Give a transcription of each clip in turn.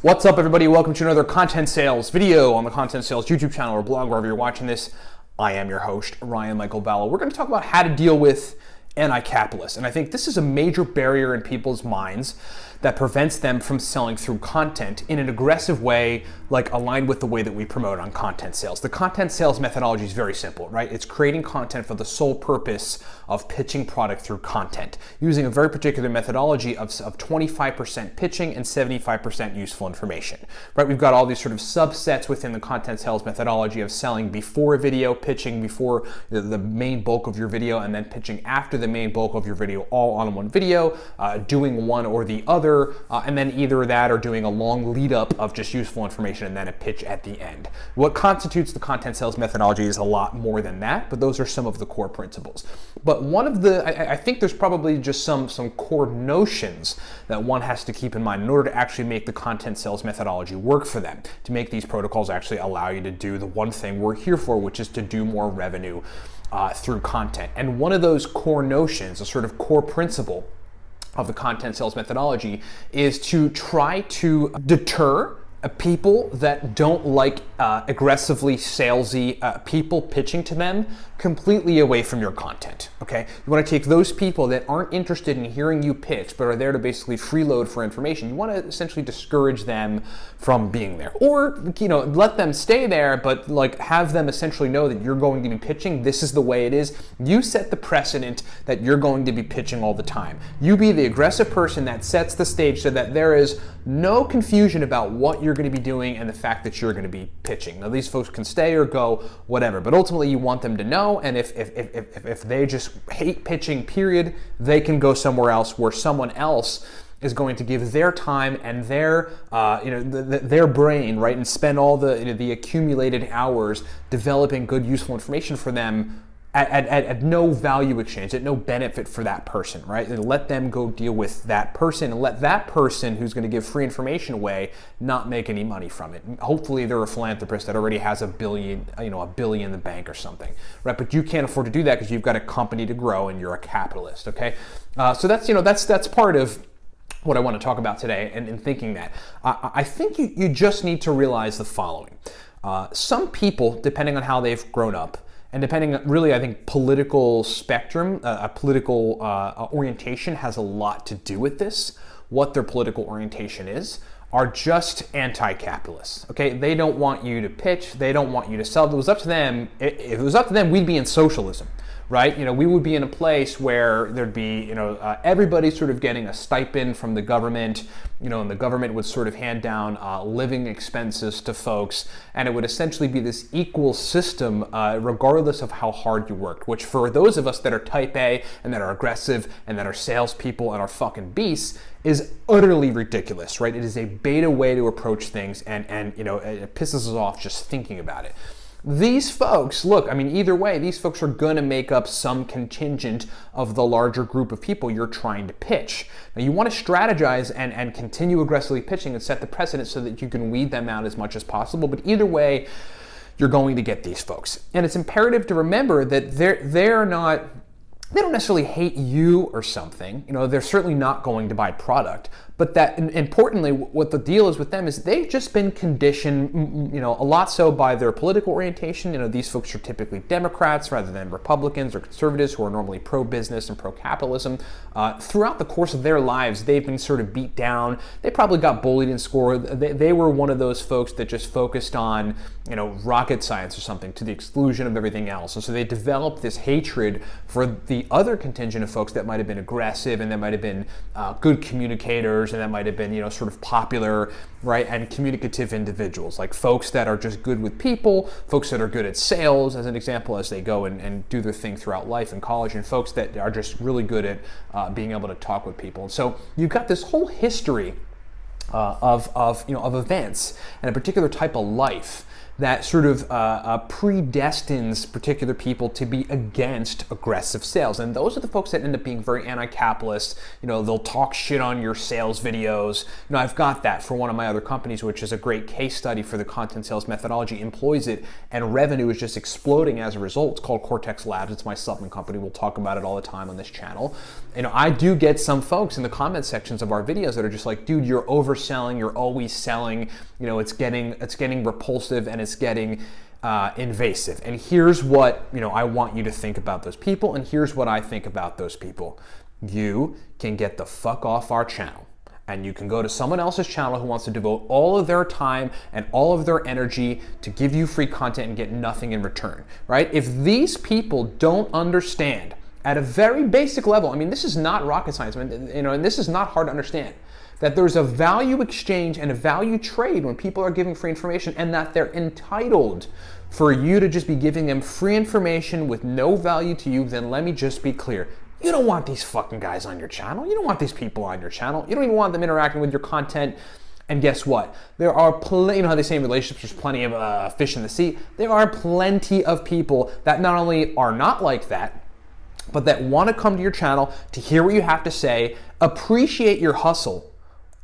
What's up, everybody? Welcome to another content sales video on the Content Sales YouTube channel or blog, wherever you're watching this. I am your host, Ryan Michael Ballo. We're going to talk about how to deal with anti-capitalists. And I think this is a major barrier in people's minds that prevents them from selling through content in an aggressive way, like aligned with the way that we promote on content sales. The content sales methodology is very simple, right? It's creating content for the sole purpose of pitching product through content, using a very particular methodology of 25% pitching and 75% useful information, right? We've got all these sort of subsets within the content sales methodology of selling before a video, pitching before the main bulk of your video, and then pitching after the main bulk of your video, all on one video, doing one or the other, and then either that or doing a long lead up of just useful information and then a pitch at the end. What constitutes the content sales methodology is a lot more than that, but those are some of the core principles. But one of the, I think there's probably just some core notions that one has to keep in mind in order to actually make the content sales methodology work for them, to make these protocols actually allow you to do the one thing we're here for, which is to do more revenue through content. And one of those core notions, a sort of core principle of the content sales methodology, is to try to deter people that don't like aggressively salesy people pitching to them completely away from your content, okay? You want to take those people that aren't interested in hearing you pitch but are there to basically freeload for information. You want to essentially discourage them from being there, or let them stay there, but like have them essentially know that you're going to be pitching. This is the way it is. You set the precedent that you're going to be pitching all the time. You be the aggressive person that sets the stage so that there is no confusion about what you're going to be doing and the fact that you're going to be pitching. Now, these folks can stay or go, whatever, but ultimately you want them to know, and if they just hate pitching, period, they can go somewhere else where someone else is going to give their time and their their brain, right, and spend all the accumulated hours developing good, useful information for them at no value exchange, at no benefit for that person, right? And let them go deal with that person, and let that person who's going to give free information away not make any money from it. Hopefully they're a philanthropist that already has $1 billion in the bank or something, right? But you can't afford to do that because you've got a company to grow and you're a capitalist, okay? So that's part of what I want to talk about today, and in thinking that. I think you just need to realize the following. Some people, depending on how they've grown up, and depending, really, I think political spectrum, political orientation has a lot to do with this. What their political orientation is, are just anti-capitalists, okay? They don't want you to pitch. They don't want you to sell. If it was up to them, we'd be in socialism, right? We would be in a place where there'd be, everybody sort of getting a stipend from the government, and the government would sort of hand down living expenses to folks, and it would essentially be this equal system regardless of how hard you worked, which for those of us that are type A and that are aggressive and that are salespeople and are fucking beasts is utterly ridiculous, right? It is a beta way to approach things, and it pisses us off just thinking about it. These folks, look, either way, these folks are going to make up some contingent of the larger group of people you're trying to pitch. Now, you want to strategize and continue aggressively pitching and set the precedent so that you can weed them out as much as possible. But either way, you're going to get these folks. And it's imperative to remember that they don't necessarily hate you or something. They're certainly not going to buy product. But that, importantly, what the deal is with them is they've just been conditioned, a lot so by their political orientation. These folks are typically Democrats rather than Republicans or conservatives who are normally pro-business and pro-capitalism. Throughout the course of their lives, they've been sort of beat down. They probably got bullied in school. They were one of those folks that just focused on, rocket science or something to the exclusion of everything else. And so they developed this hatred for the other contingent of folks that might have been aggressive and that might have been good communicators, and that might have been, sort of popular, right, and communicative individuals, like folks that are just good with people, folks that are good at sales, as an example, as they go and do their thing throughout life and college, and folks that are just really good at being able to talk with people. And so you've got this whole history of events and a particular type of life that sort of predestines particular people to be against aggressive sales. And those are the folks that end up being very anti-capitalist. You know, they'll talk shit on your sales videos. You know, I've got that for one of my other companies, which is a great case study for the content sales methodology, employs it, and revenue is just exploding as a result. It's called Cortex Labs. It's my supplement company. We'll talk about it all the time on this channel. You know, I do get some folks in the comment sections of our videos that are just like, dude, you're overselling, you're always selling, you know, it's getting repulsive and it's getting invasive. And here's what, you know, I want you to think about those people, and here's what I think about those people. You can get the fuck off our channel, and you can go to someone else's channel who wants to devote all of their time and all of their energy to give you free content and get nothing in return, right? If these people don't understand at a very basic level, I mean, this is not rocket science, you know, and this is not hard to understand, that there's a value exchange and a value trade when people are giving free information, and that they're entitled for you to just be giving them free information with no value to you, then let me just be clear. You don't want these fucking guys on your channel. You don't want these people on your channel. You don't even want them interacting with your content. And guess what? There are plenty, you know how they say in relationships, there's plenty of fish in the sea. There are plenty of people that not only are not like that, but that want to come to your channel to hear what you have to say, appreciate your hustle,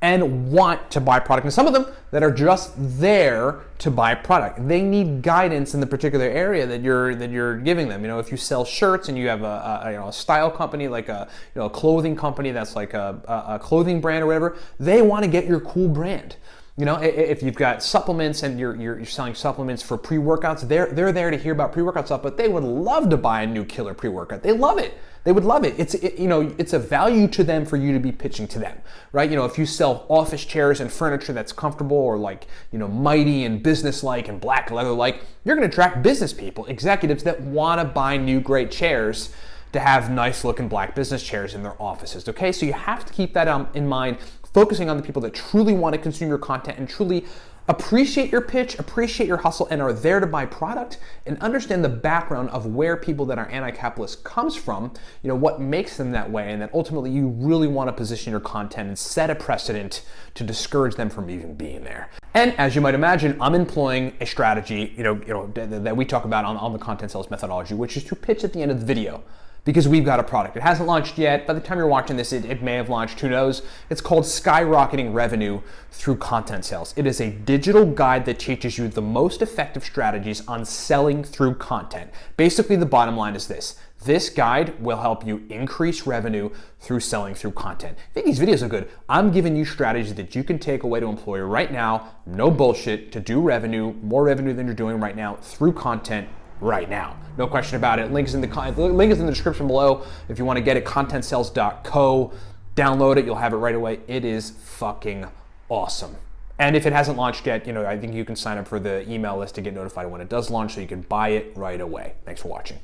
and want to buy product. And some of them that are just there to buy product. They need guidance in the particular area that you're giving them. You know, if you sell shirts and you have a style company, like a clothing company that's like a clothing brand or whatever, they want to get your cool brand. You know, if you've got supplements and you're selling supplements for pre-workouts, they're there to hear about pre-workout stuff, but they would love to buy a new killer pre-workout. They love it. They would love it. It's a value to them for you to be pitching to them, right? You know, if you sell office chairs and furniture that's comfortable or like, you know, mighty and business-like and black leather-like, you're going to attract business people, executives that want to buy new great chairs to have nice-looking black business chairs in their offices, okay? So you have to keep that in mind, focusing on the people that truly want to consume your content and truly appreciate your pitch, appreciate your hustle, and are there to buy product, and understand the background of where people that are anti-capitalist comes from, you know, what makes them that way, and that ultimately you really want to position your content and set a precedent to discourage them from even being there. And as you might imagine, I'm employing a strategy, that we talk about on the content sales methodology, which is to pitch at the end of the video, because we've got a product. It hasn't launched yet. By the time you're watching this, it may have launched, who knows? It's called Skyrocketing Revenue Through Content Sales. It is a digital guide that teaches you the most effective strategies on selling through content. Basically, the bottom line is this. This guide will help you increase revenue through selling through content. I think these videos are good. I'm giving you strategies that you can take away to employer right now, no bullshit, to do revenue, more revenue than you're doing right now through content right now. No question about it. Link is in the description below. If you want to get it, contentsales.co. Download it. You'll have it right away. It is fucking awesome. And if it hasn't launched yet, I think you can sign up for the email list to get notified when it does launch so you can buy it right away. Thanks for watching.